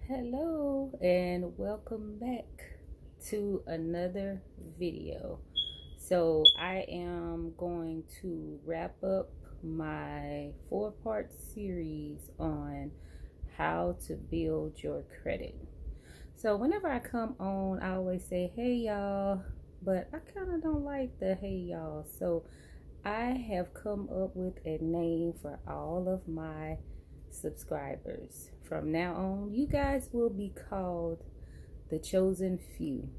Hello and welcome back to another video. So I am going to wrap up my 4-part series on how to build your credit. So whenever I come on, I always say, hey y'all, but I kind of don't like the hey y'all. So I have come up with a name for all of my subscribers. From now on, you guys will be called the chosen few.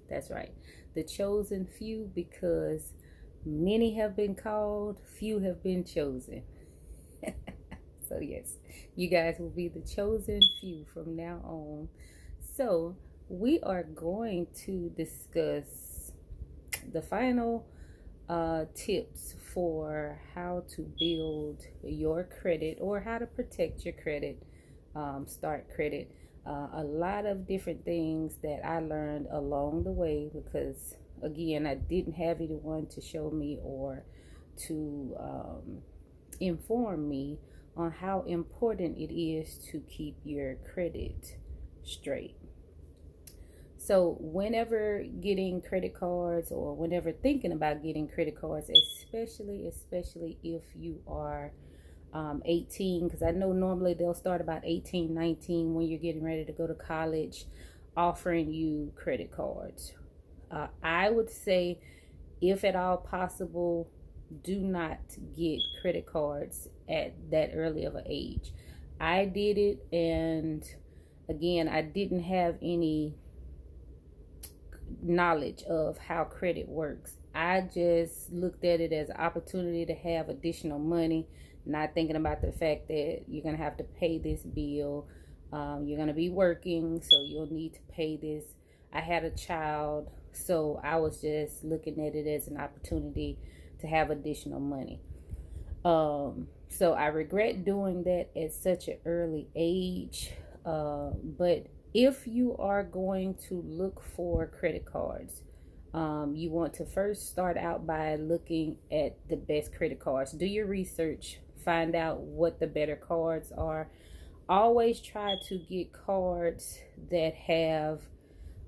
That's right, the chosen few, because many have been called, few have been chosen. So yes, you guys will be the chosen few from now on. So we are going to discuss the final tips for how to build your credit or how to protect your credit, start credit. A lot of different things that I learned along the way because, again, I didn't have anyone to show me or to inform me on how important it is to keep your credit straight. So whenever getting credit cards or whenever thinking about getting credit cards, especially if you are 18, because I know normally they'll start about 18, 19 when you're getting ready to go to college, offering you credit cards. I would say, if at all possible, do not get credit cards at that early of an age. I did it, and again, I didn't have any knowledge of how credit works. I just looked at it as an opportunity to have additional money, not thinking about the fact that you're going to have to pay this bill. You're going to be working, so you'll need to pay this. I had a child, so I was just looking at it as an opportunity to have additional money. So I regret doing that at such an early age. But if you are going to look for credit cards, you want to first start out by looking at the best credit cards. Do your research, find out what the better cards are. Always try to get cards that have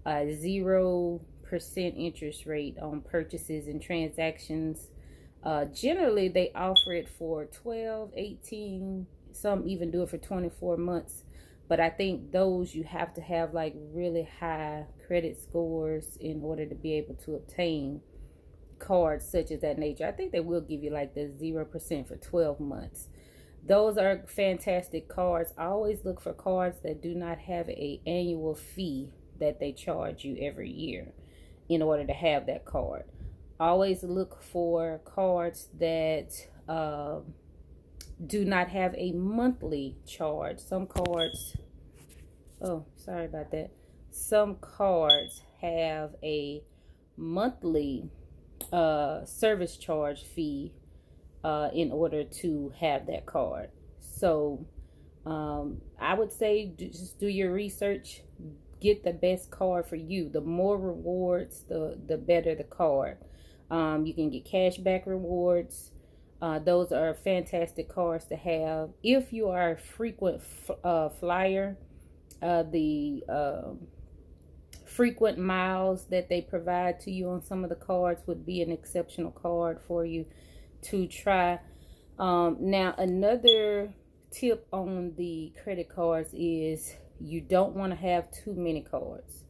a 0% interest rate on purchases and transactions. Generally, they offer it for 12, 18, some even do it for 24 months. But I think those you have to have like really high credit scores in order to be able to obtain cards such as that nature. I think they will give you like the 0% for 12 months. Those are fantastic cards. I always look for cards that do not have a annual fee that they charge you every year in order to have that card. Always look for cards that do not have a monthly charge. Some cards, oh, sorry about that. Some cards have a monthly service charge fee in order to have that card. So I would say just do your research. Get the best card for you. The more rewards, the better the card. You can get cashback rewards. Those are fantastic cards to have. If you are a frequent flyer, the frequent miles that they provide to you on some of the cards would be an exceptional card for you to try. Now, another tip on the credit cards is you don't want to have too many cards.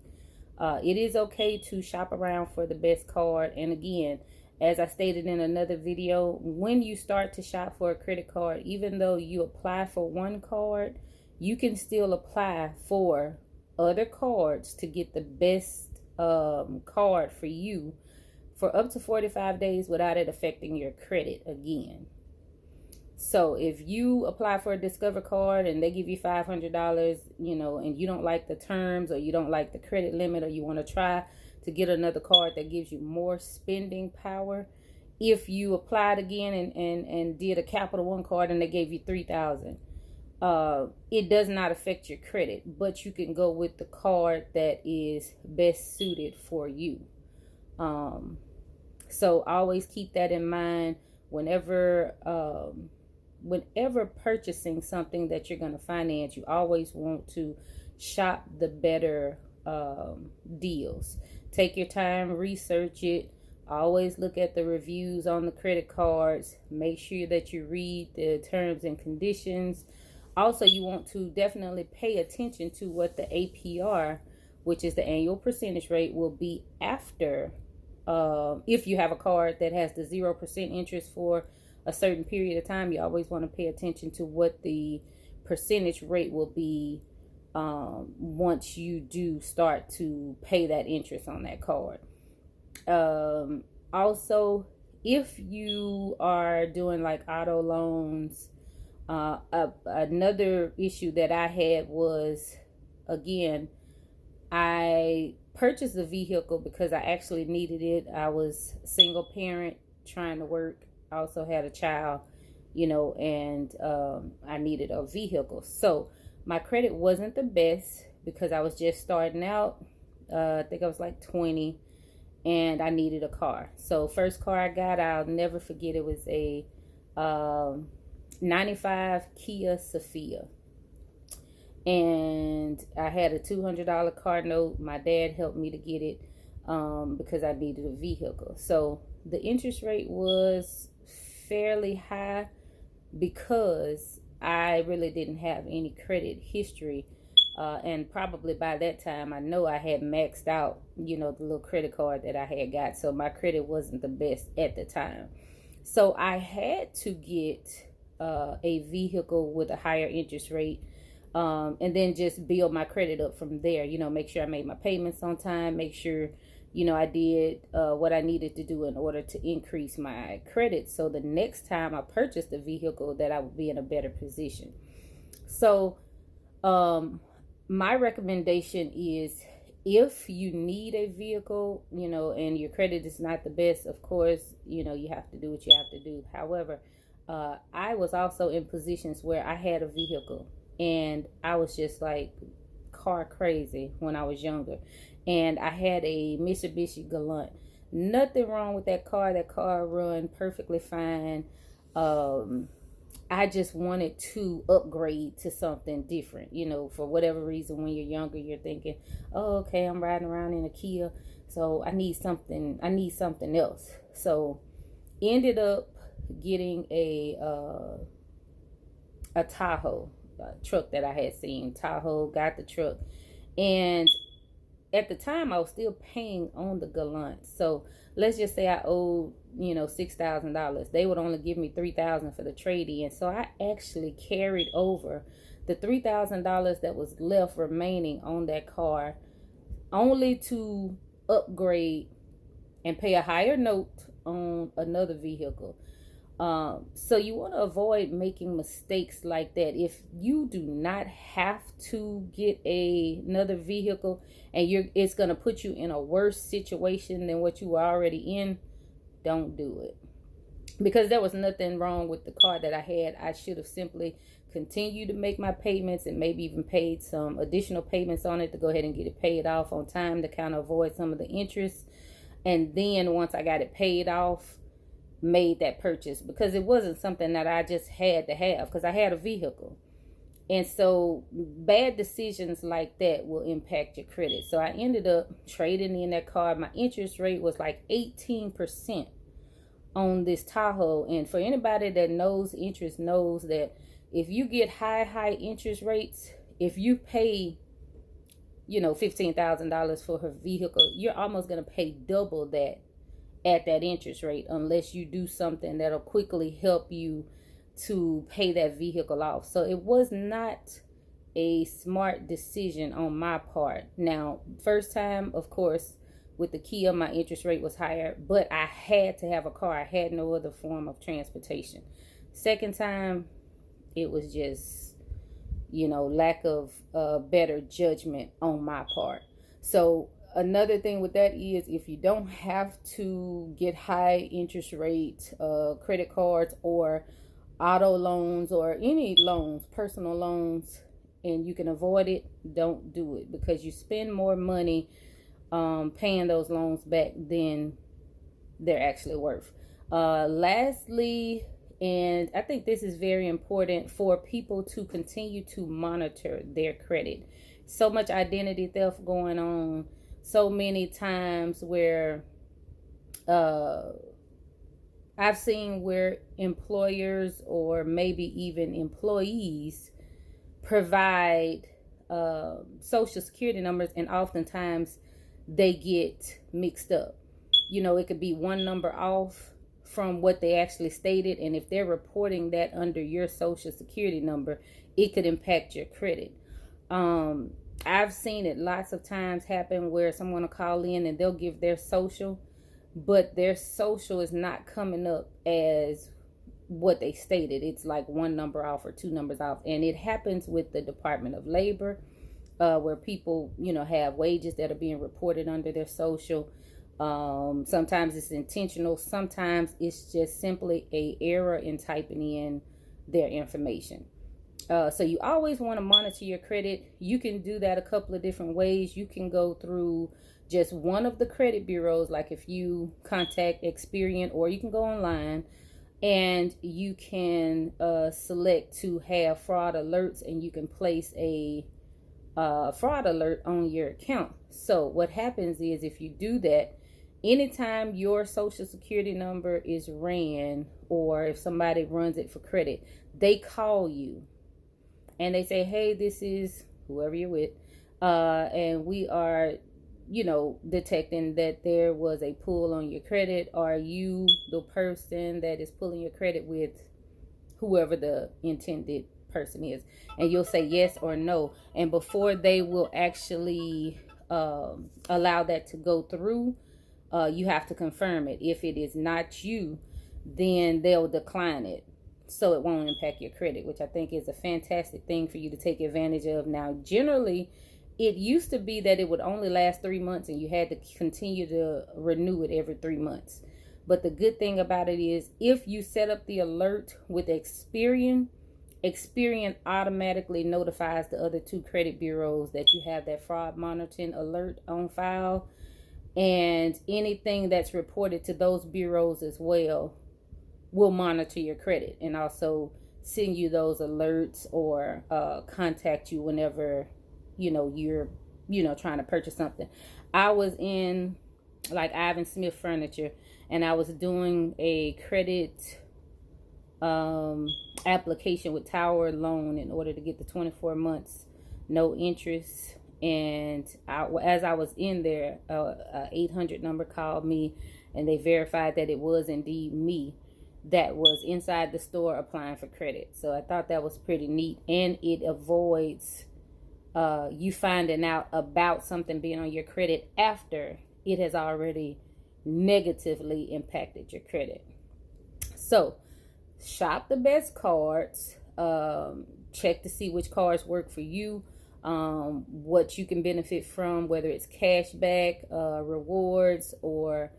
It is okay to shop around for the best card. And again, as I stated in another video, when you start to shop for a credit card, even though you apply for one card, you can still apply for other cards to get the best card for you for up to 45 days without it affecting your credit again. So if you apply for a Discover card and they give you $500, and you don't like the terms or you don't like the credit limit, or you want to try to get another card that gives you more spending power, if you applied again and did a Capital One card and they gave you $3,000, it does not affect your credit, but you can go with the card that is best suited for you. So always keep that in mind whenever whenever purchasing something that you're going to finance, you always want to shop the better deals. Take your time, research it. Always look at the reviews on the credit cards. Make sure that you read the terms and conditions. Also, you want to definitely pay attention to what the APR, which is the annual percentage rate, will be after, if you have a card that has the 0% interest for a certain period of time. You always want to pay attention to what the percentage rate will be once you do start to pay that interest on that card. Also, if you are doing like auto loans, another issue that I had was, again, I purchased a vehicle because I actually needed it. I was single parent trying to work. I also had a child, and I needed a vehicle. So my credit wasn't the best because I was just starting out. I think I was like 20, and I needed a car. So first car I got, I'll never forget, it was a 95 Kia Sophia. And I had a $200 car note. My dad helped me to get it because I needed a vehicle. So the interest rate was fairly high because I really didn't have any credit history. And probably by that time, I know I had maxed out, the little credit card that I had got. So my credit wasn't the best at the time. So I had to get a vehicle with a higher interest rate, and then just build my credit up from there. Make sure I made my payments on time, make sure, I did what I needed to do in order to increase my credit. So the next time I purchased a vehicle, that I would be in a better position. So, my recommendation is, if you need a vehicle, and your credit is not the best, of course, you have to do what you have to do. However, I was also in positions where I had a vehicle and I was just like car crazy when I was younger. And I had a Mitsubishi Galant. Nothing wrong with that car. That car run perfectly fine. I just wanted to upgrade to something different. For whatever reason, when you're younger, you're thinking, oh, okay, I'm riding around in a Kia, so I need something else. So ended up getting a Tahoe, truck that I had seen. Tahoe, got the truck. And at the time, I was still paying on the Galant. So let's just say I owed, $6,000. They would only give me $3,000 for the trade-in. So I actually carried over the $3,000 that was left remaining on that car, only to upgrade and pay a higher note on another vehicle. So you want to avoid making mistakes like that. If you do not have to get another vehicle, and it's going to put you in a worse situation than what you were already in, don't do it. Because there was nothing wrong with the car that I had. I should have simply continued to make my payments and maybe even paid some additional payments on it to go ahead and get it paid off on time to kind of avoid some of the interest. And then once I got it paid off, made that purchase, because it wasn't something that I just had to have, because I had a vehicle. And so bad decisions like that will impact your credit. So I ended up trading in that car. My interest rate was like 18% on this Tahoe. And for anybody that knows interest, knows that if you get high interest rates, if you pay, $15,000 for her vehicle, you're almost going to pay double that at that interest rate, unless you do something that'll quickly help you to pay that vehicle off. So it was not a smart decision on my part. Now, first time, of course, with the Kia, my interest rate was higher, but I had to have a car. I had no other form of transportation. Second time, it was just, lack of better judgment on my part. So another thing with that is, if you don't have to get high interest rate credit cards or auto loans or any loans, personal loans, and you can avoid it, don't do it, because you spend more money paying those loans back than they're actually worth. Lastly, And I think this is very important for people to continue to monitor their credit. So much identity theft going on, so many times where I've seen where employers or maybe even employees provide social security numbers, and oftentimes they get mixed up. It could be one number off from what they actually stated, and if they're reporting that under your social security number, it could impact your credit. I've seen it lots of times happen where someone will call in and they'll give their social, but their social is not coming up as what they stated. It's like one number off or two numbers off. And it happens with the Department of Labor, where people, have wages that are being reported under their social. Sometimes it's intentional. Sometimes it's just simply a error in typing in their information. So you always want to monitor your credit. You can do that a couple of different ways. You can go through just one of the credit bureaus, like if you contact Experian, or you can go online and you can select to have fraud alerts, and you can place a fraud alert on your account. So what happens is, if you do that, anytime your social security number is ran, or if somebody runs it for credit, they call you and they say, hey, this is whoever you're with, and we are detecting that there was a pull on your credit. Are you the person that is pulling your credit with whoever the intended person is? And you'll say yes or no. And before they will actually allow that to go through, you have to confirm it. If it is not you, then they'll decline it, so it won't impact your credit, which I think is a fantastic thing for you to take advantage of. Now, generally, it used to be that it would only last 3 months and you had to continue to renew it every 3 months. But the good thing about it is, if you set up the alert with Experian automatically notifies the other two credit bureaus that you have that fraud monitoring alert on file. And anything that's reported to those bureaus as well will monitor your credit and also send you those alerts, or contact you whenever you're trying to purchase something. I was in like Ivan Smith Furniture, and I was doing a credit application with Tower Loan in order to get the 24 months no interest. And as I was in there, a 800 number called me, and they verified that it was indeed me that was inside the store applying for credit. So I thought that was pretty neat, and it avoids you finding out about something being on your credit after it has already negatively impacted your credit. So shop the best cards, check to see which cards work for you, what you can benefit from, whether it's cash back, rewards, or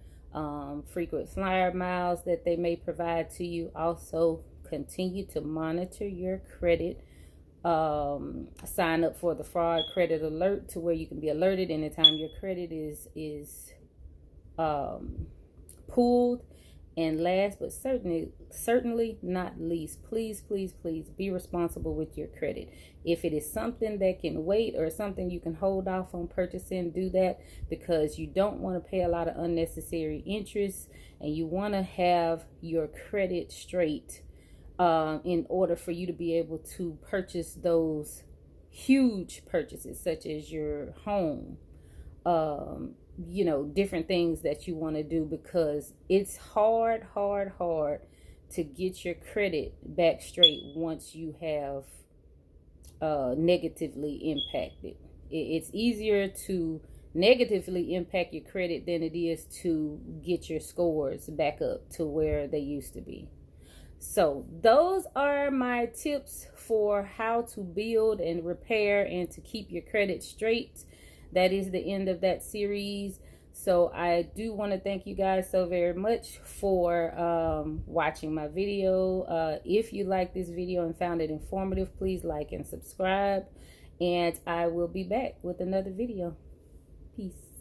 frequent flyer miles that they may provide to you. Also, continue to monitor your credit. Sign up for the fraud credit alert, to where you can be alerted anytime your credit is pulled. And last but certainly not least, please be responsible with your credit. If it is something that can wait, or something you can hold off on purchasing, do that, because you don't want to pay a lot of unnecessary interest, and you want to have your credit straight in order for you to be able to purchase those huge purchases, such as your home, different things that you want to do, because it's hard to get your credit back straight once you have negatively impacted. It's easier to negatively impact your credit than it is to get your scores back up to where they used to be. So those are my tips for how to build and repair and to keep your credit straight. That is the end of that series. So I do want to thank you guys so very much for watching my video. If you like this video and found it informative, please like and subscribe. And I will be back with another video. Peace.